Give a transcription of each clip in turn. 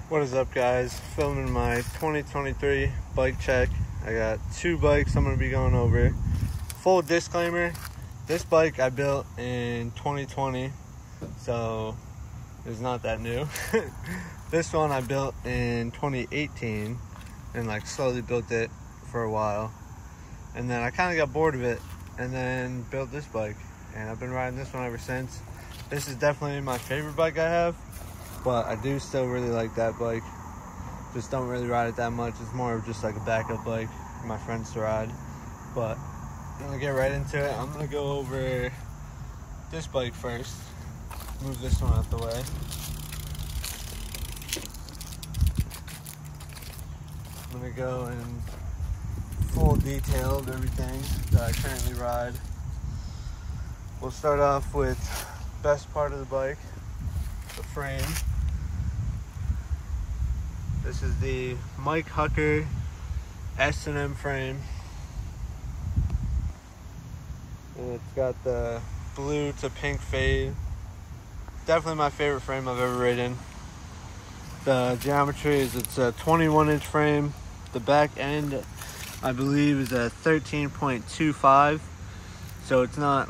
What is up, guys? Filming my 2023 bike check. I got two bikes I'm going to be going over. Full disclaimer, this bike I built in 2020, so it's not that new. This one I built in 2018 and slowly built it for a while. And then I kind of got bored of it and then built this bike. And I've been riding this one ever since. This is definitely my favorite bike I have. But I do still really like that bike. Just don't really ride it that much. It's more of just like a backup bike for my friends to ride. But I'm gonna get right into it. I'm gonna go over this bike first. Move this one out the way. I'm gonna go in full detail of everything that I currently ride. We'll start off with best part of the bike, the frame. This is the Mike Hucker S&M frame. And it's got the blue to pink fade. Definitely my favorite frame I've ever ridden. The geometry is it's a 21-inch frame. The back end, I believe, is a 13.25. So it's not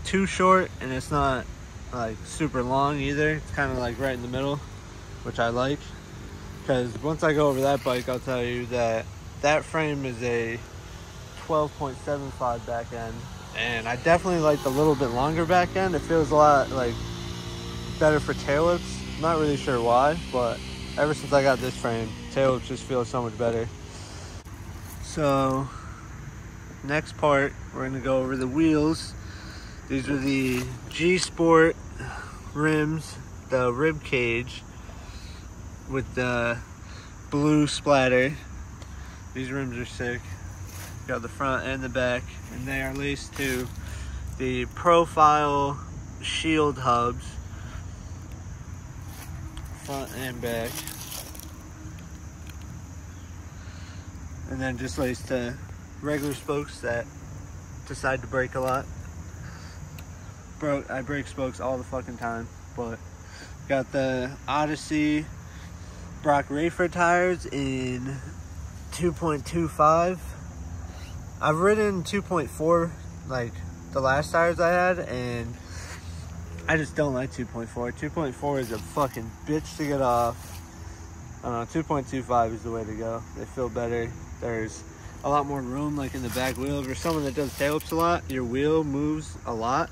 too short and it's not super long either. It's kind of right in the middle, which I like, because once I go over that bike, I'll tell you that that frame is a 12.75 back end, and I definitely like the little bit longer back end. It feels a lot better for tail whips. I'm not really sure why, but ever since I got this frame, tail whips just feel so much better. So next part, we're gonna go over the wheels. These are the G Sport rims, the rib cage with the blue splatter. These rims are sick. Got the front and the back, and they are laced to the Profile Shield hubs, front and back, and then just laced to regular spokes that decide to break a lot. I break spokes all the fucking time, but got the Odyssey Brock Rayford tires in 2.25. I've ridden 2.4 the last tires I had, and I just don't like 2.4. 2.4 is a fucking bitch to get off. I don't know, 2.25 is the way to go. They feel better. There's a lot more room in the back wheel. If you're someone that does tail whips a lot, your wheel moves a lot.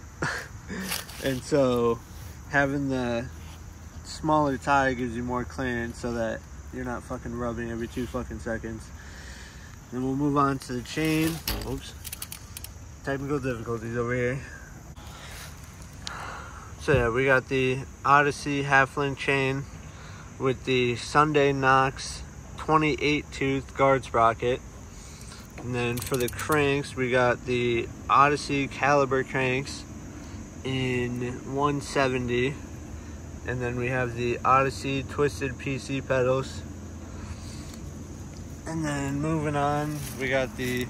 And so having the smaller tire gives you more clearance so that you're not fucking rubbing every 2 fucking seconds. Then we'll move on to the chain. Oops. Technical difficulties over here. So yeah, we got the Odyssey half-link chain with the Sunday Knox 28 tooth guard sprocket. And then for the cranks, we got the Odyssey caliber cranks in 170. And then we have the Odyssey twisted PC pedals. And then moving on, we got the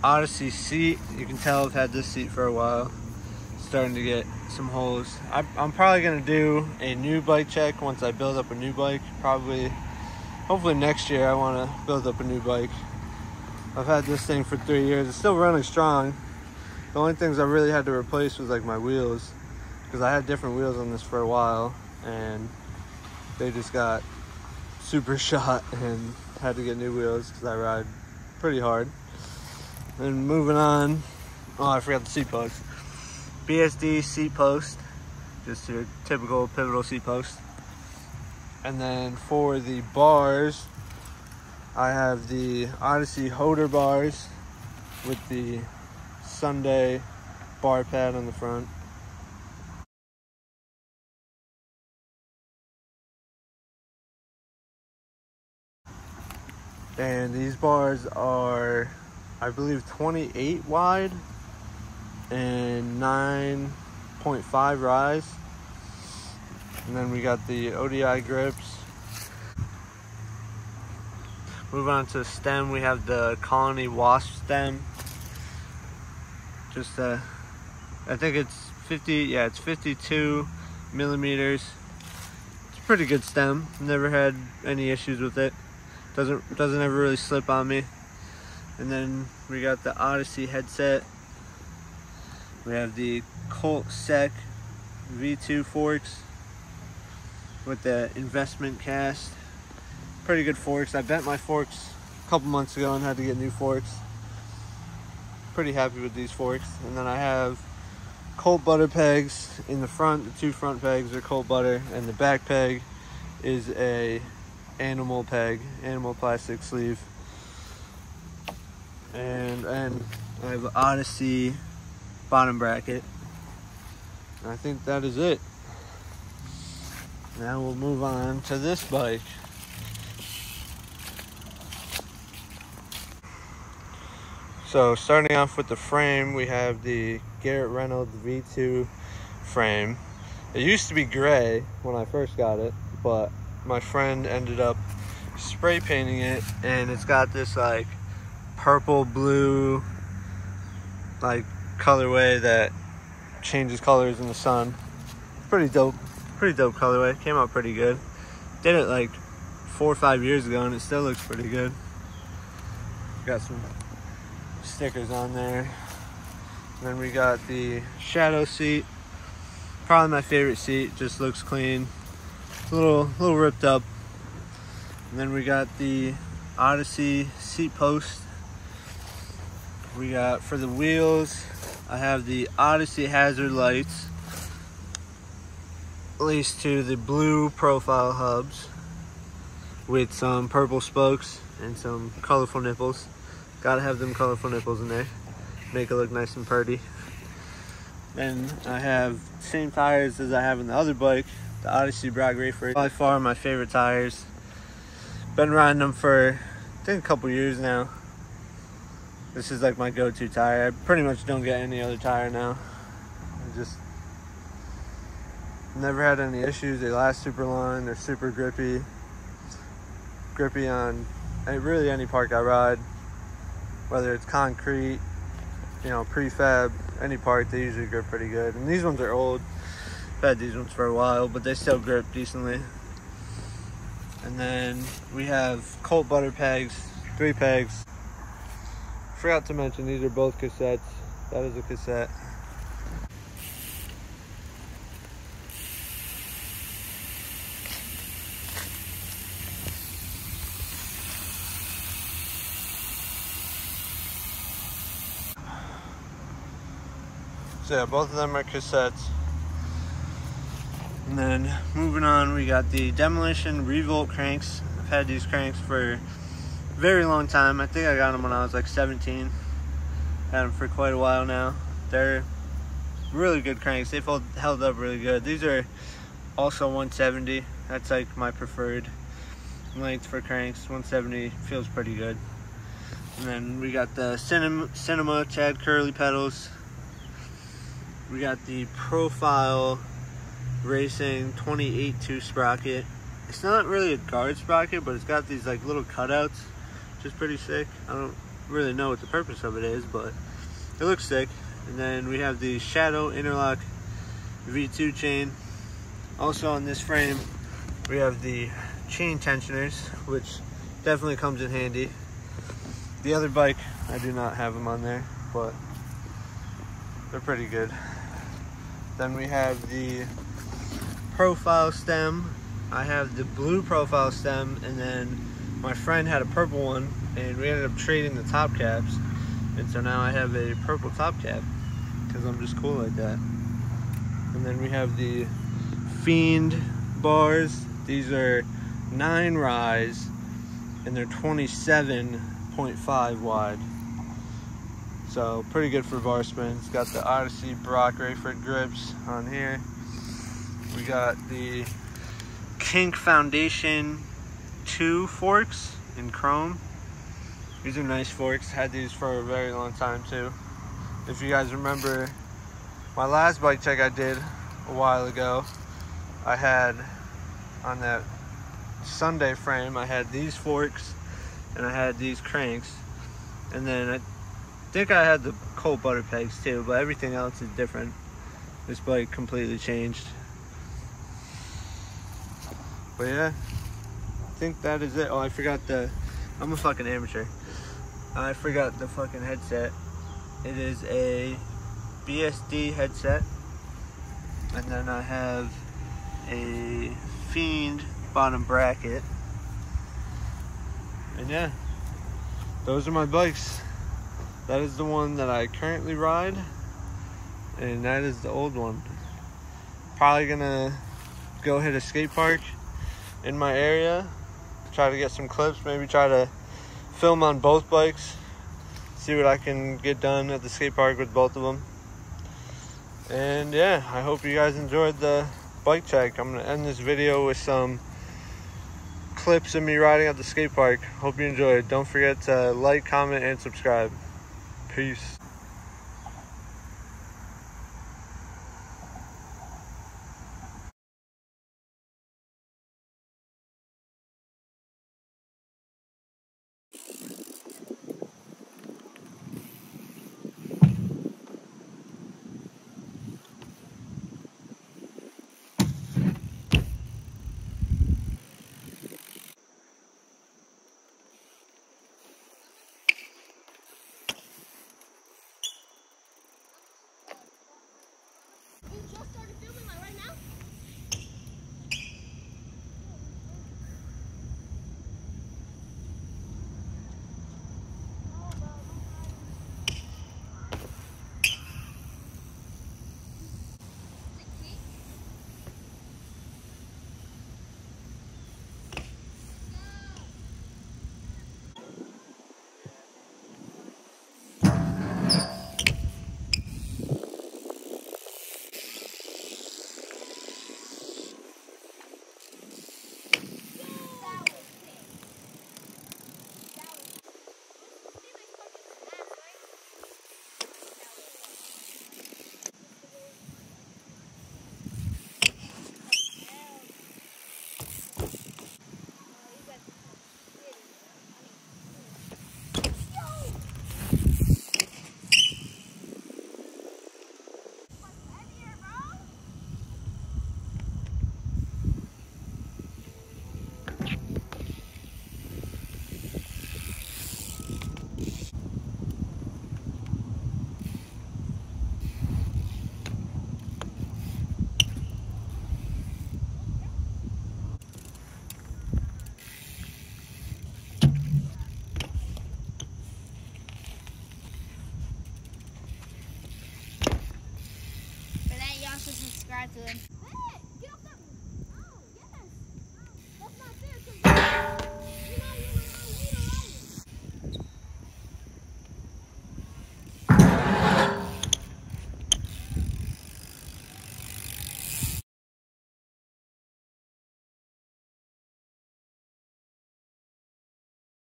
Odyssey seat. You can tell I've had this seat for a while. It's starting to get some holes. I'm probably gonna do a new bike check once I build up a new bike. Hopefully next year I wanna build up a new bike. I've had this thing for 3 years. It's still running strong. The only things I really had to replace was my wheels, because I had different wheels on this for a while and they just got super shot and had to get new wheels because I ride pretty hard. And moving on, oh, I forgot the seat post. BSD seat post, just your typical pivotal seat post. And then for the bars, I have the Odyssey Hoder bars with the Sunday bar pad on the front. And these bars are, I believe, 28 wide and 9.5 rise. And then we got the ODI grips. Move on to stem, we have the Colony Wasp stem. Just I think it's 52 millimeters. It's pretty good stem. Never had any issues with it. Doesn't ever really slip on me. And then we got the Odyssey headset. We have the Colt Sec V2 forks with the investment cast. Pretty good forks. I bent my forks a couple months ago and had to get new forks. Pretty happy with these forks. And then I have Colt butter pegs in the front. The two front pegs are Colt butter, and the back peg is a animal peg, animal plastic sleeve. And I have an Odyssey bottom bracket. And I think that is it. Now we'll move on to this bike. So starting off with the frame, we have the Garrett Reynolds V2 frame. It used to be gray when I first got it, but my friend ended up spray painting it, and it's got this like purple blue like colorway that changes colors in the sun. Pretty dope colorway. Came out pretty good. Did it like 4 or 5 years ago and it still looks pretty good. Got some stickers on there. And then we got the Shadow seat. Probably my favorite seat. Just looks clean. A little ripped up. And then we got the Odyssey seat post. We got, for the wheels, I have the Odyssey hazard lights laced to the blue profile hubs with some purple spokes and some colorful nipples. Gotta have them colorful nipples in there. Make it look nice and pretty. Then I have same tires as I have in the other bike, the Odyssey Brock Rayford. By far my favorite tires. Been riding them for I think a couple years now. This is like my go-to tire. I pretty much don't get any other tire now. I just never had any issues. They last super long. They're super grippy. Grippy on really any park I ride. Whether it's concrete, you know, prefab, any part, they usually grip pretty good. And these ones are old. I've had these ones for a while, but they still grip decently. And then we have Colt butter pegs, 3 pegs. Forgot to mention these are both cassettes. That is a cassette. So yeah, both of them are cassettes. And then moving on, we got the Demolition Revolt cranks. I've had these cranks for a very long time. I think I got them when I was like 17. Had them for quite a while now. They're really good cranks. They've held up really good. These are also 170. That's like my preferred length for cranks. 170 feels pretty good. And then we got the Cinema Chad Curly pedals. We got the Profile Racing 28-2 sprocket. It's not really a guard sprocket, but it's got these like little cutouts, which is pretty sick. I don't really know what the purpose of it is, but it looks sick. And then we have the Shadow Interlock V2 chain. Also on this frame, we have the chain tensioners, which definitely comes in handy. The other bike, I do not have them on there, but they're pretty good. Then we have the profile stem. I have the blue profile stem, and then my friend had a purple one, and we ended up trading the top caps. And so now I have a purple top cap, because I'm just cool like that. And then we have the Fiend bars. These are 9 rise, and they're 27.5 wide. So pretty good for bar spins. Got the Odyssey Brock Rayford grips on here. We got the Kink Foundation 2 forks in chrome. These are nice forks. Had these for a very long time too. If you guys remember my last bike check I did a while ago, I had on that Sunday frame, I had these forks and I had these cranks. And then I think I had the Colt butter pegs too, but everything else is different. This bike completely changed. But yeah, I think that is it. Oh, I forgot I'm a fucking amateur. I forgot the fucking headset. It is a BSD headset. And then I have a Fiend bottom bracket. And yeah, those are my bikes. That is the one that I currently ride, and that is the old one. Probably gonna go hit a skate park in my area, try to get some clips, maybe try to film on both bikes, see what I can get done at the skate park with both of them. And yeah, I hope you guys enjoyed the bike check. I'm gonna end this video with some clips of me riding at the skate park. Hope you enjoyed. Don't forget to like, comment, and subscribe. Peace.